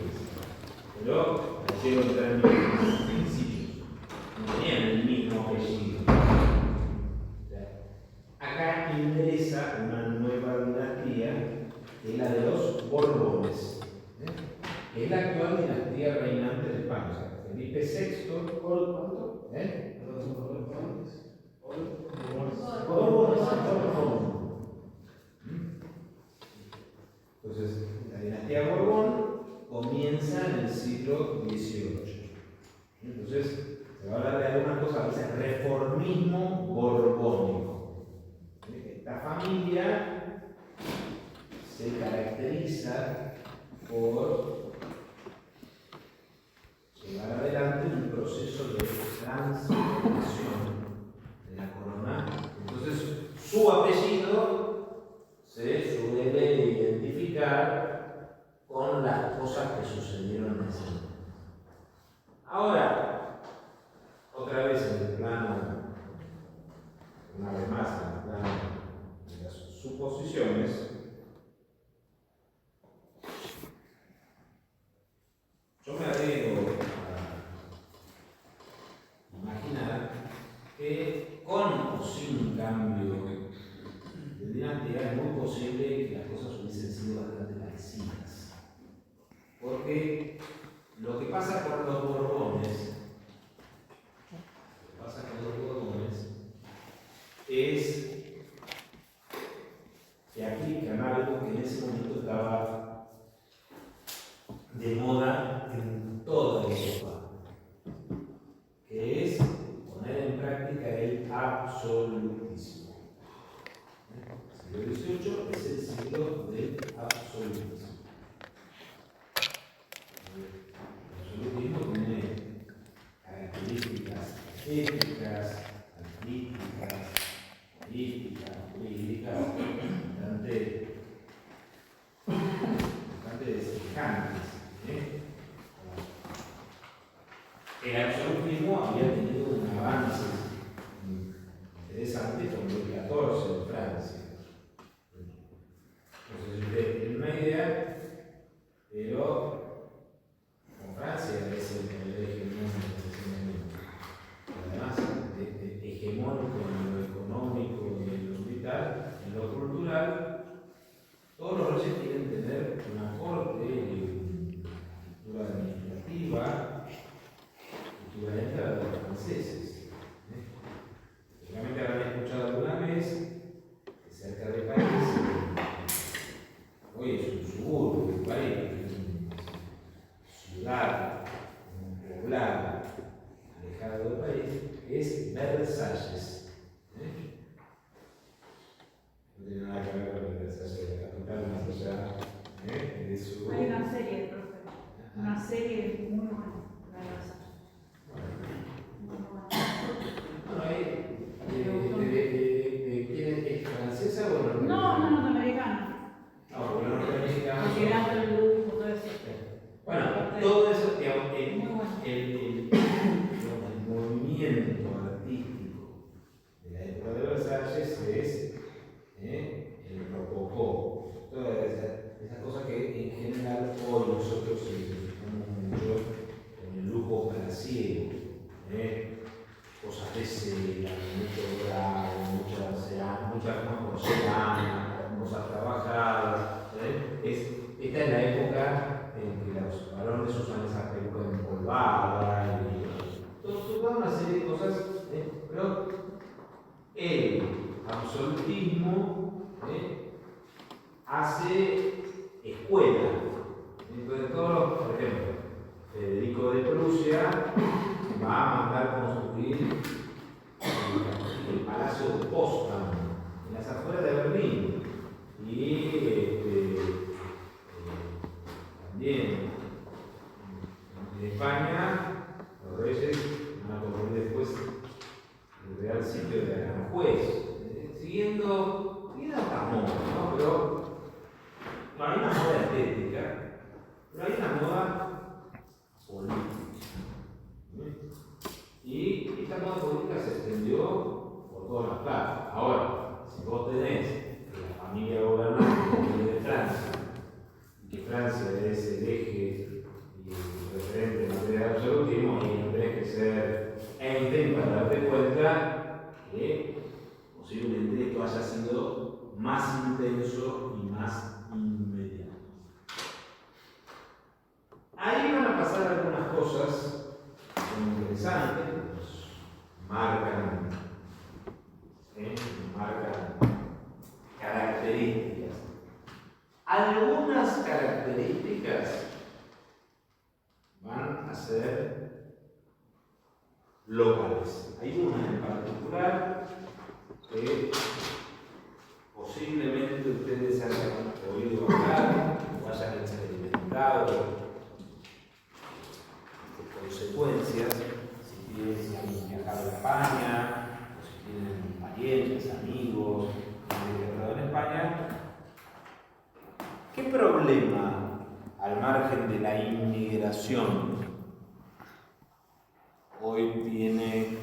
pero nacieron en términos principios, no tenían el mismo apellido. Acá ingresa una nueva dinastía, que es la de los Borbones, que es la actual dinastía reinante de España. O sea, Felipe VI, ¿cuánto? Los Borbones. Entonces, la dinastía Borbón comienza en el siglo XVIII. Entonces, se va a hablar de algunas cosas, dice reformismo borbónico. Esta familia se caracteriza por llevar adelante un proceso de transformación de la corona. Entonces, su apellido se suele identificar con las cosas que sucedieron en ese momento. Ahora, otra vez en el plano, una vez más en el plano de las suposiciones, yo me arriesgo a imaginar que con o sin cambio de dinastía es muy posible que las cosas hubiesen sido bastante parecidas. Porque lo que pasa con los Borbones, es que aplican algo que en ese momento estaba de moda en toda Europa, que es poner en práctica el absolutismo. El siglo XVIII es el siglo del absolutismo. El absolutismo tiene características éticas, artísticas, políticas, jurídicas, bastante semejantes. El absolutismo había tenido un avance interesante con Luis XIV en Francia. No sé si ustedes tienen una idea, pero con Francia es el poder hegemónico en ese momento. Además, hegemónico en lo económico y en lo vital, en lo cultural, todos los reyes quieren tener una corte y una estructura administrativa equivalente a la de los franceses. Seguramente habrán escuchado alguna vez que cerca de París, hoy es un suburbio de París, es una ciudad, un poblado alejado del país, es Versalles. No tiene nada que ver con Versalles, la capital de una sociedad de su. Hay una serie, profe. Una serie muy buena. La de Versalles. Muy buena. ¿Quién es francesa o norteamericana? No, norteamericana. No, porque los norteamericanos. Porque era el lujo, todo eso. Bueno, todo eso, digamos, Muy bueno. el movimiento artístico de la época de Versalles es el rococó. Todas esas cosas que en general hoy nosotros fijamos mucho en el lujo palaciego. Cosas de seda, mucho dorado, mucha porcelana, cosas trabajadas. Esta es la época en que los varones usan esa peluca empolvada y toda una serie de cosas, pero el absolutismo hace escuela. Entonces, por ejemplo, Federico de Prusia va a mandar construir el Palacio de Potsdam, en las afueras de Berlín. Y también en España, los reyes van a construir después el Real Sitio de Aranjuez, siguiendo esta moda, ¿no? Pero no hay una moda estética, pero hay una moda política. Y esta moda política se extendió por todas las plazas. Ahora, si vos tenés que la familia gobernante de Francia, y que Francia es el eje y el referente en materia de absolutismo, y no tenés que ser ente para darte cuenta que posiblemente esto haya sido más intenso y más inmediato. Ahí van a pasar algunas cosas muy interesantes, nos marcan características. Algunas características van a ser locales. Hay una en particular que posiblemente ustedes hayan oído hablar o hayan experimentado consecuencias, si han viajado a España, o si tienen parientes, amigos que han viajado en España. ¿Qué problema, al margen de la inmigración, hoy tiene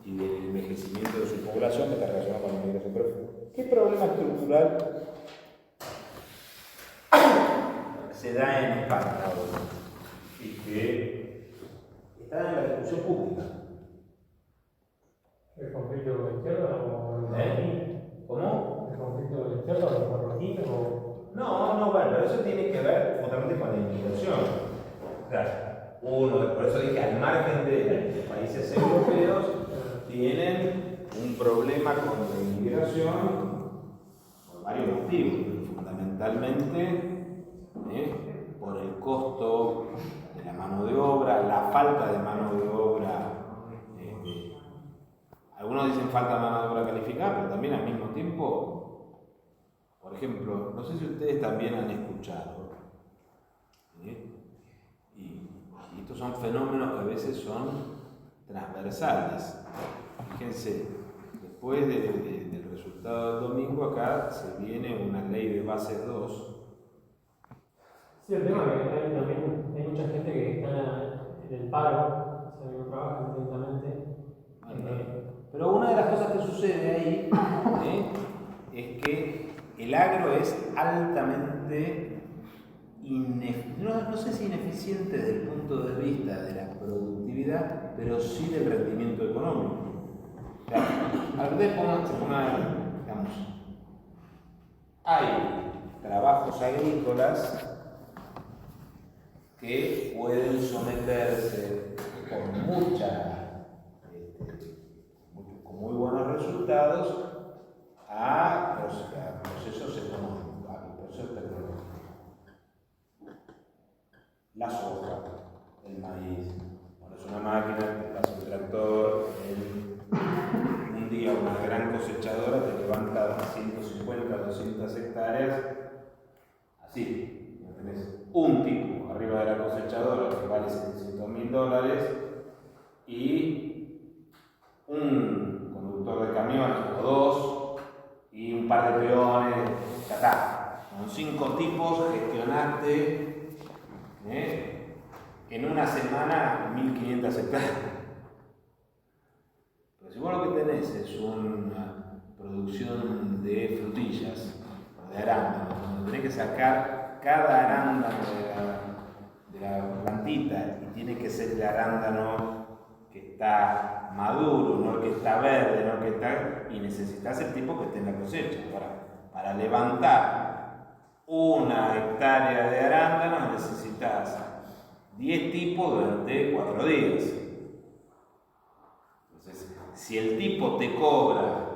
y del envejecimiento de su población, que está relacionado con la inmigración, pero qué problema estructural se da en España ahora y que está en la discusión pública? ¿El conflicto con la izquierda o el marroquí? ¿Cómo? ¿El conflicto con la izquierda o el marroquí o...? No, bueno, eso tiene que ver justamente con la inmigración. O sea, por eso dije, al margen de los países europeos, tienen un problema con la inmigración por varios motivos, pero fundamentalmente por el costo de la mano de obra, la falta de mano de obra. Algunos dicen falta de mano de obra calificada, pero también al mismo tiempo por ejemplo, no sé si ustedes también han escuchado, y estos son fenómenos que a veces son transversales. Fíjense, después del resultado del domingo, acá se viene una ley de base 2. Sí, el tema es que hay, también hay mucha gente que está en el paro, o sea, que no trabaja intensamente. Pero una de las cosas que sucede ahí es que el agro es altamente, no sé si ineficiente desde el punto de vista de la productividad, pero sí del rendimiento económico. O sea, a ver, digamos, hay trabajos agrícolas que pueden someterse con muy buenos resultados a procesos económicos, a procesos tecnológicos. La soja, el maíz, pones una máquina, te pasa un tractor, un día una gran cosechadora te levanta 150, 200 hectáreas, así, tenés un tipo arriba de la cosechadora que vale $700.000 y un conductor de camiones o dos y un par de peones, ya está. Con 5 tipos gestionaste en una semana 1500 hectáreas. Pero si vos lo que tenés es una producción de frutillas o de arándanos, donde tenés que sacar cada arándano de la plantita y tiene que ser el arándano que está maduro, no el que está verde, no el que está, y necesitas el tipo que esté en la cosecha. Para levantar 1 hectárea de arándanos necesitas 10 tipos durante 4 días. Entonces, si el tipo te cobra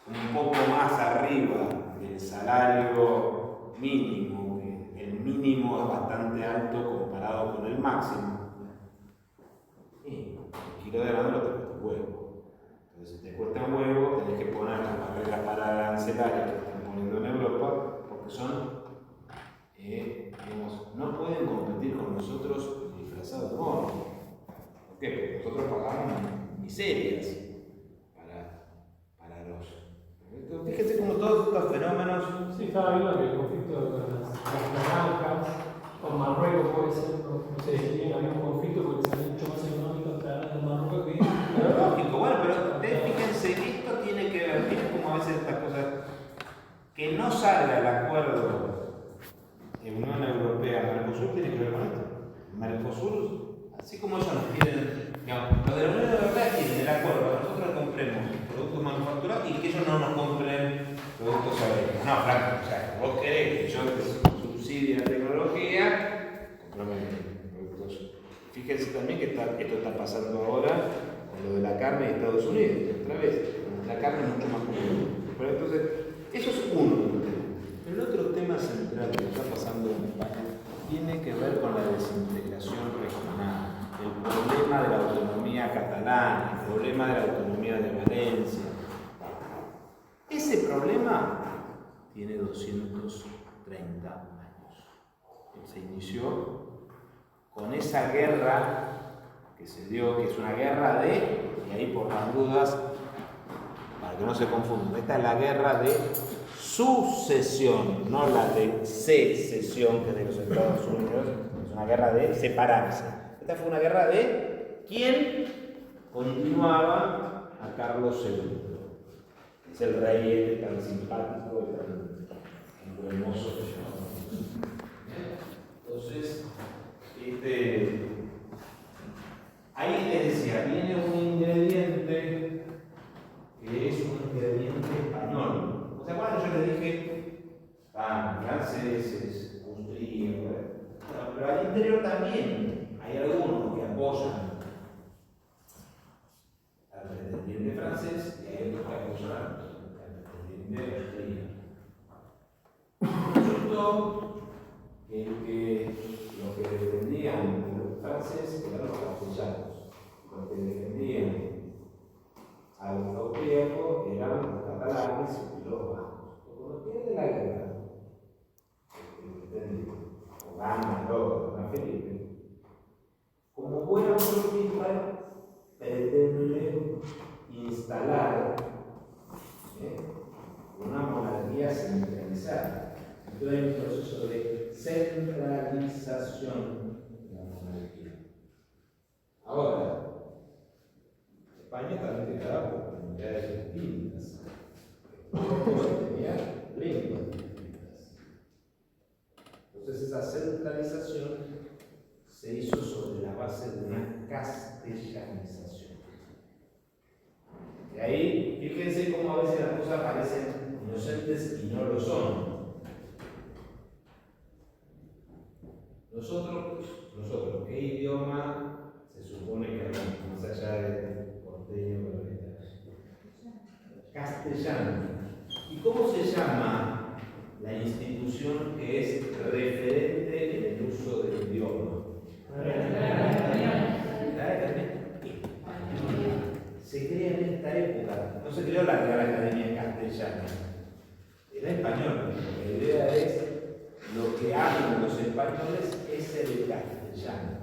un poco más arriba del salario mínimo, que el mínimo es bastante alto comparado con el máximo, y el kilo de arándano te cuesta un huevo. Entonces, si te cuesta un huevo, tenés que poner las barreras pararancelarias que están poniendo en Europa, porque son, digamos, no pueden competir con nosotros disfrazados de mono. ¿Por qué? Porque nosotros pagamos miserias para los. Fíjense cómo todos estos fenómenos. Sí, estaba viendo que el conflicto con las naranjas, con Marruecos puede ser, no sé, si bien había un conflicto porque salió mucho más económico traer de Marruecos que. Pero lógico, bueno, pero fíjense, esto tiene que ver, miren como a veces estas cosas, que no salga el acuerdo de Unión Europea-Mercosur tiene que ver con esto. Mercosur, así como ellos nos piden, digamos, lo de la Unión Europea quieren el acuerdo, que nosotros compremos productos manufacturados y que ellos no nos compren productos agrícolas. No, Franco, o sea, vos querés que yo subsidie la tecnología, comprame productos. Fíjense también que esto está pasando ahora con lo de la carne de Estados Unidos, otra vez, la carne es mucho más común. Pero entonces, eso es uno de los temas. El otro tema central que está pasando en España tiene que ver con la desintegración regional, el problema de la autonomía catalana, el problema de la autonomía de Valencia. Ese problema tiene 230 años. Se inició con esa guerra que se dio, que es una guerra y ahí por las dudas, para que no se confundan, esta es la guerra de sucesión, no la de secesión, que es de los Estados Unidos, es una guerra de separarse. Esta fue una guerra de quién continuaba a Carlos II. Es el rey tan simpático y tan hermoso que llamamos. Entonces, ahí les decía, viene un ingrediente que es un ingrediente español. ¿Se acuerdan? Yo les dije, franceses, austríacos, pero al interior también hay algunos que apoyan al pretendiente francés y hay otros que apoyan al pretendiente austríaco. Resultó que los que defendían los franceses eran los castellanos, los que defendían a los austríacos eran los catalanes y los vascos. castellanización de la monarquía. Ahora, España también quedaba por comunidades distintas. Tenía lenguas distintas. Entonces esa centralización se hizo sobre la base de una castellanización. Y ahí, fíjense cómo a veces las cosas parecen inocentes y no lo son. Nosotros, ¿qué idioma se supone que hablamos, más allá del porteño o del castellano? ¿Y cómo se llama la institución que es referente en el uso del idioma? Se crea en esta época, no se creó la Real Academia Castellana, era español. La idea es lo que hablan los españoles es el castellano.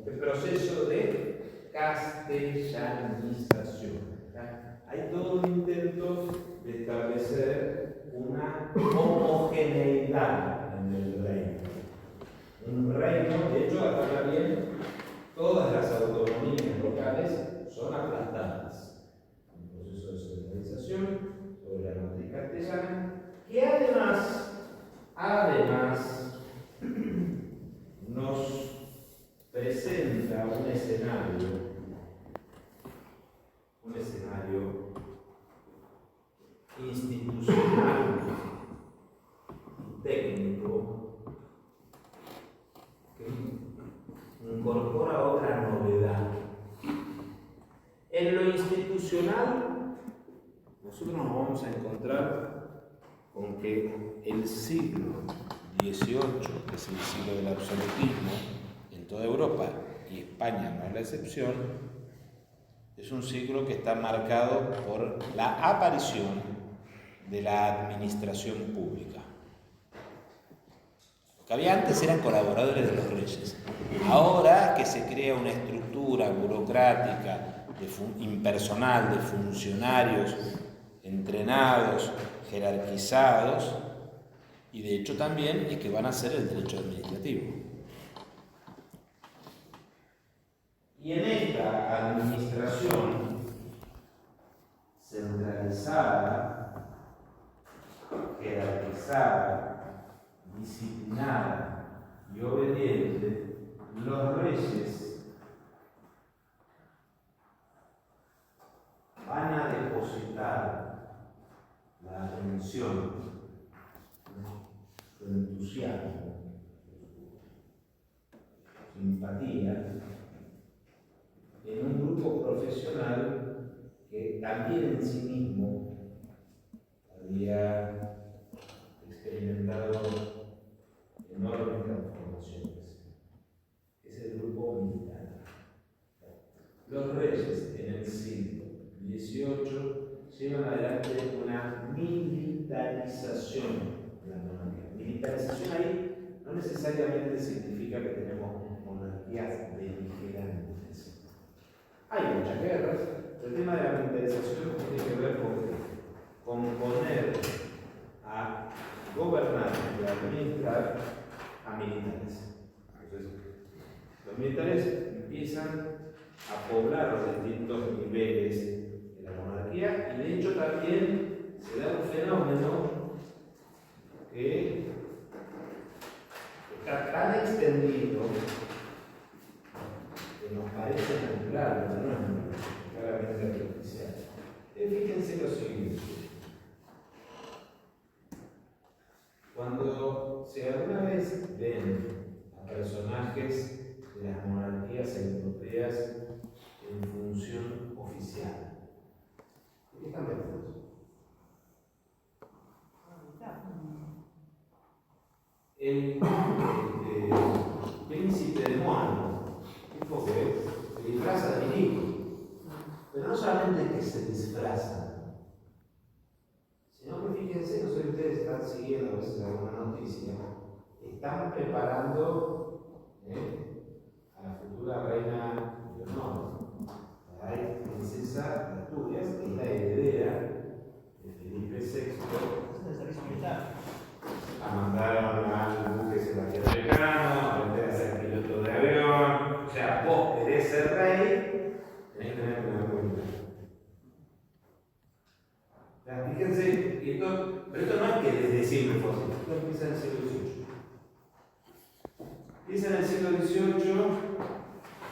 El proceso de castellanización. Hay todo un intento de establecer una homogeneidad en el reino. Un reino, de hecho, acá también todas las autonomías locales son aplastadas. Un proceso de centralización sobre la matriz castellana, que además nos presenta un escenario institucional y técnico que incorpora otra novedad. En lo institucional, nosotros nos vamos a encontrar con que el siglo XVIII, que es el siglo del absolutismo en toda Europa, y España no es la excepción, es un siglo que está marcado por la aparición de la administración pública. Lo que había antes eran colaboradores de los reyes. Ahora que se crea una estructura burocrática impersonal de funcionarios entrenados, jerarquizados, y de hecho también es que van a hacer el derecho administrativo. Y en esta administración centralizada, jerarquizada, disciplinada y obediente, los reyes van a depositar la atención, su entusiasmo, su simpatía en un grupo profesional que también en sí mismo había experimentado enormes transformaciones. Es el grupo militar. Los reyes en el siglo XVIII llevan adelante una militarización de la monarquía. Militarización ahí no necesariamente significa que tenemos monarquías beligerantes. Hay muchas guerras, pero el tema de la militarización tiene que ver con poner a gobernar y a administrar a militares. Entonces, los militares empiezan a poblar los distintos niveles de la monarquía y de hecho también se da un fenómeno que está tan extendido que nos parece natural, pero no es natural, claramente artificial. Fíjense lo siguiente. Cuando si alguna vez ven a personajes de las monarquías europeas en función oficial, ¿de qué están vestidos? El príncipe de Mónaco, tipo que se disfraza de milico, pero no solamente que se disfraza, sino que fíjense, no sé si ustedes están siguiendo a veces alguna noticia, están preparando a la futura reina Leonor, la princesa de Asturias, que es la heredera de Felipe VI. Es el servicio militar. La mandaron al buque, se la quedaron Pero esto no es que desde siempre fue así, esto empieza en el siglo XVIII. Empieza en el siglo XVIII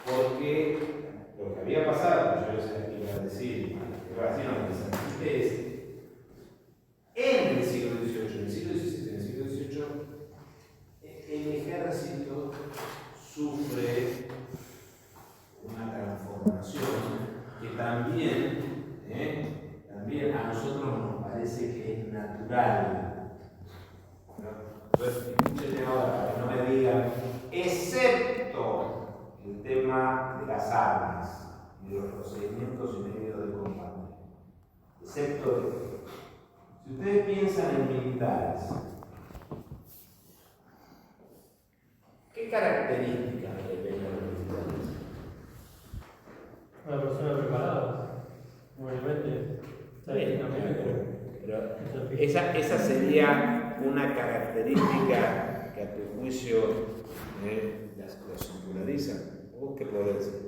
porque lo que había pasado, yo les iba a decir, es en el siglo XVIII, en el siglo XVII, en el siglo XVIII, el ejército sufre una transformación que también a nosotros nos parece que es natural. Entonces, escúchenme ahora para que no me digan, excepto el tema de las armas y los procedimientos y medios de combate. Excepto, si ustedes piensan en militares, ¿qué características le ven a los militares? Una persona preparada, obviamente, Pero esa sería una característica que a tu juicio lo singulariza. ¿Vos qué podés decir?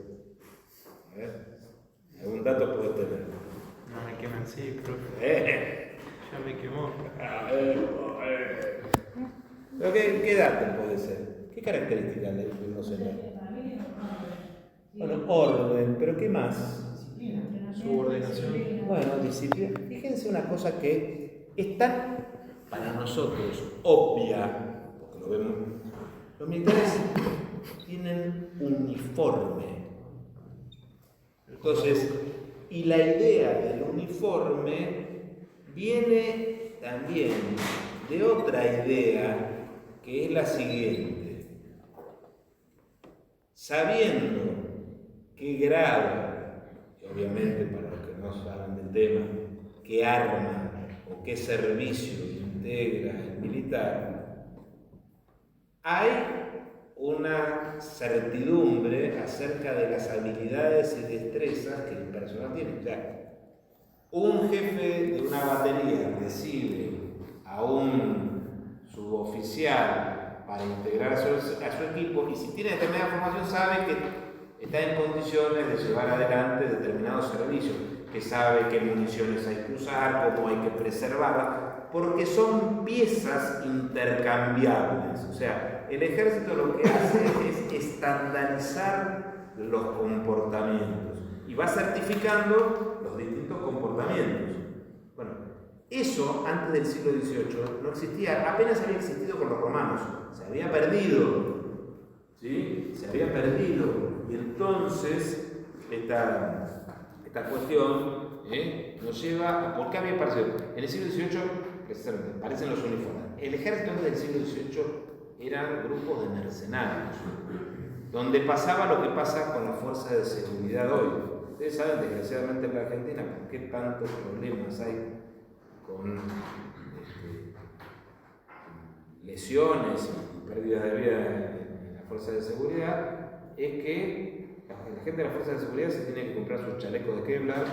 A ver, algún dato podés tener. No me quemen así, profe. Ya me quemó. ¿Pero qué dato puede ser? ¿Qué características le vimos en él? Bueno, orden, pero ¿qué más? Subordinación. Bueno, disciplina. Fíjense una cosa que es tan para nosotros obvia, porque lo vemos. Los militares tienen uniforme. Entonces, y la idea del uniforme viene también de otra idea que es la siguiente. Sabiendo qué grado, y obviamente para los que no saben del tema, qué arma o qué servicio integra el militar, hay una certidumbre acerca de las habilidades y destrezas que el personal tiene. O sea, un jefe de una batería recibe a un suboficial para integrar a su equipo y si tiene determinada formación sabe que está en condiciones de llevar adelante determinados servicios, que sabe qué municiones hay que usar, cómo hay que preservarlas, porque son piezas intercambiables. O sea, el ejército lo que hace es estandarizar los comportamientos y va certificando los distintos comportamientos. Bueno, eso antes del siglo XVIII no existía, apenas había existido con los romanos, se había perdido, ¿sí? Se había perdido. Y entonces esta cuestión nos lleva a por qué había aparecido. En el siglo XVIII aparecen los uniformes. El ejército antes del siglo XVIII eran grupos de mercenarios, donde pasaba lo que pasa con la fuerza de seguridad hoy. Ustedes saben, desgraciadamente en la Argentina, por qué tantos problemas hay con lesiones y pérdidas de vida en la fuerza de seguridad, es que la gente de la fuerza de seguridad se tiene que comprar sus chalecos de Kevlar,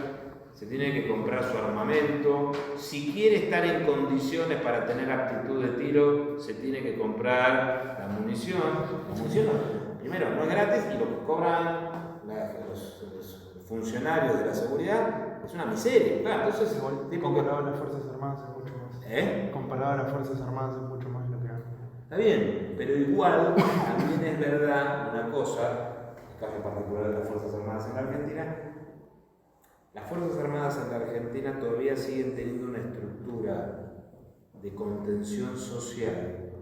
se tiene que comprar su armamento, si quiere estar en condiciones para tener aptitud de tiro, se tiene que comprar la munición. La munición, primero, no es gratis y lo que cobran los funcionarios de la seguridad es una miseria. Claro, entonces, Comparado a las Fuerzas Armadas es mucho más. Comparado a las Fuerzas Armadas es mucho más lo que ganan. Está bien, pero igual también es verdad una cosa, el caso particular de las Fuerzas Armadas en la Argentina. Las Fuerzas Armadas en la Argentina todavía siguen teniendo una estructura de contención social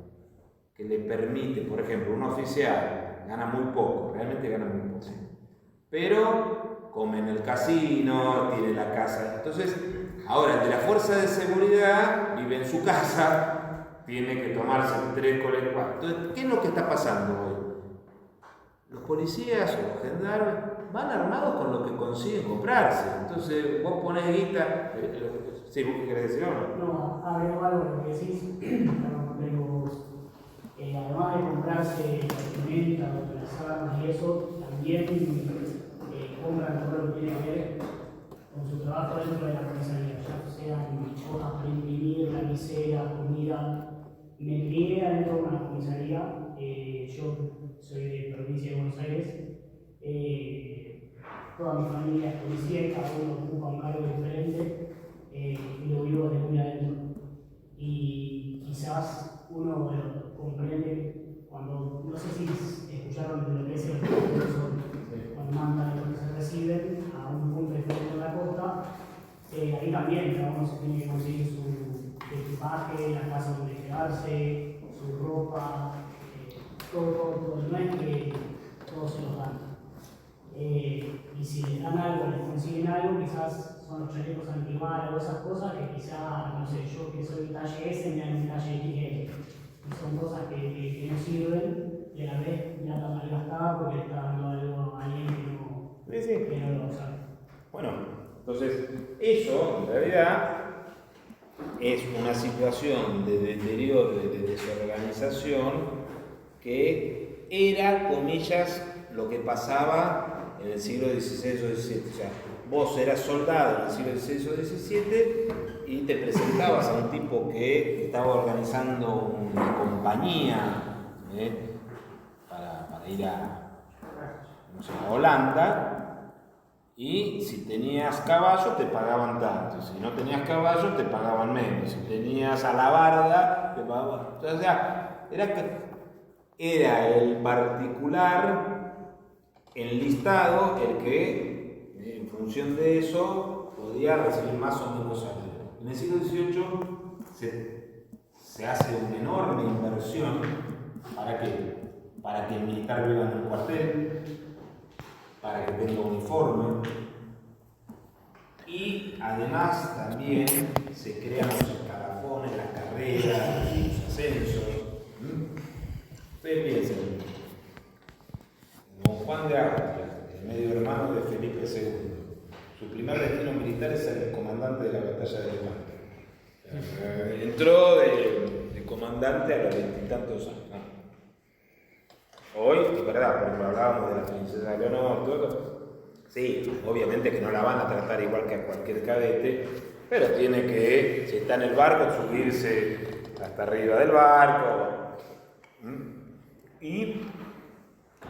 que le permite, por ejemplo, un oficial gana muy poco, realmente gana muy poco, pero come en el casino, tiene la casa. Entonces, ahora el de la Fuerza de Seguridad vive en su casa, tiene que tomarse 3 colectivos. Entonces, ¿qué es lo que está pasando hoy? Los policías o los gendarmes van armados con lo que consiguen comprarse. Entonces, vos ponés guita. Sí, ¿vos qué querés decir ahora? No, agrego algo a lo que decís. Además de comprarse vestimenta o las armas y eso, también compran todo lo que tiene que ver con su trabajo dentro de la comisaría, ya sean cosas para imprimir, lapicera, comida. Me crié adentro de una comisaría, yo soy de provincia de Buenos Aires, toda mi familia es policía y cada uno ocupa un cargo diferente y lo vivo desde muy adentro. uno bueno, comprende cuando, no sé si escucharon de lo que es el proceso, cuando mandan y se reciben a un punto diferente de la costa, ahí también cada uno se tiene que conseguir su equipaje, la casa donde quedarse, su ropa, todo, no es que todos se los dan. Y si les dan algo, les consiguen algo, quizás son los chalecos antibalas o esas cosas que quizás, no sé, yo que soy talle S me dan un talle XL. Y son cosas que no sirven y a la vez ya está mal gastada porque le está dando algo a alguien que no lo sabe. Bueno, entonces eso en realidad es una situación de deterioro, de desorganización que era, comillas, lo que pasaba en el siglo XVI o XVII. O sea, vos eras soldado en el siglo XVI o XVII y te presentabas a un tipo que estaba organizando una compañía para ir a, no sé, a Holanda, y si tenías caballo te pagaban tanto, si no tenías caballo te pagaban menos, si tenías alabarda te pagaban. O sea, era el particular enlistado el que, en función de eso, podía recibir más o menos salario. En el siglo XVIII se hace una enorme inversión para que el militar viva en un cuartel, para que tenga uniforme, y además también se crean los escalafones, las carreras, los ascensos. Ustedes piensen, don Juan de Austria, el medio hermano de Felipe II, su primer destino militar es ser el comandante de la batalla de Lepanto. Entró de comandante a los 20 y tantos años. Hoy, es verdad, porque hablábamos de la princesa Leonor, todo. Sí, obviamente que no la van a tratar igual que a cualquier cadete, pero tiene que, si está en el barco, subirse hasta arriba del barco. Y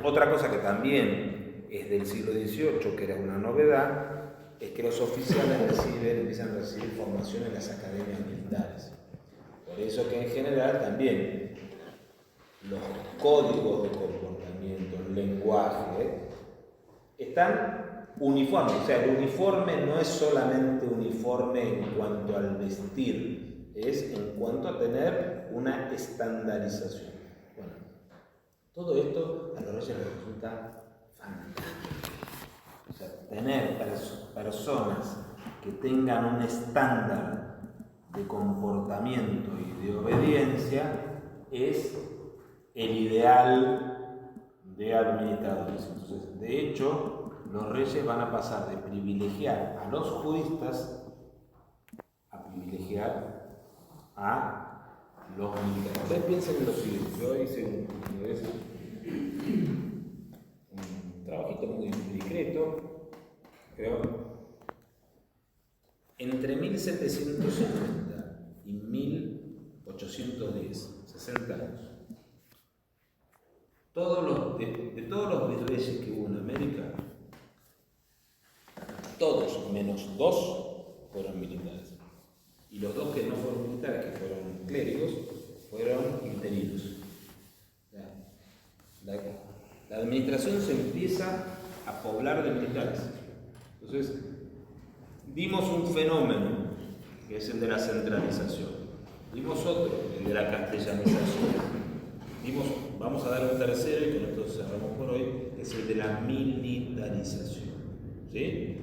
otra cosa que también es del siglo XVIII, que era una novedad, es que los oficiales empiezan a recibir formación en las academias militares. Por eso que en general también los códigos de comportamiento, el lenguaje, están uniformes. O sea, el uniforme no es solamente uniforme en cuanto al vestir, es en cuanto a tener una estandarización. Bueno, todo esto a los reyes les resulta fantástico. O sea, tener personas que tengan un estándar de comportamiento y de obediencia es el ideal de administradores. Entonces, de hecho, los reyes van a pasar de privilegiar a los juristas a privilegiar a los militares. Ustedes piensen en lo siguiente. Yo hice un trabajito muy discreto, creo. Entre 1750 y 1810, 60 años, de todos los virreyes que hubo en América, todos menos 2 fueron militares. Y los 2 que no fueron militares, que fueron clérigos, fueron interinos. La administración se empieza a poblar de militares. Entonces, dimos un fenómeno, que es el de la centralización. Dimos otro, el de la castellanización. Vamos a dar un tercero, y con esto cerramos por hoy, es el de la militarización. ¿Sí?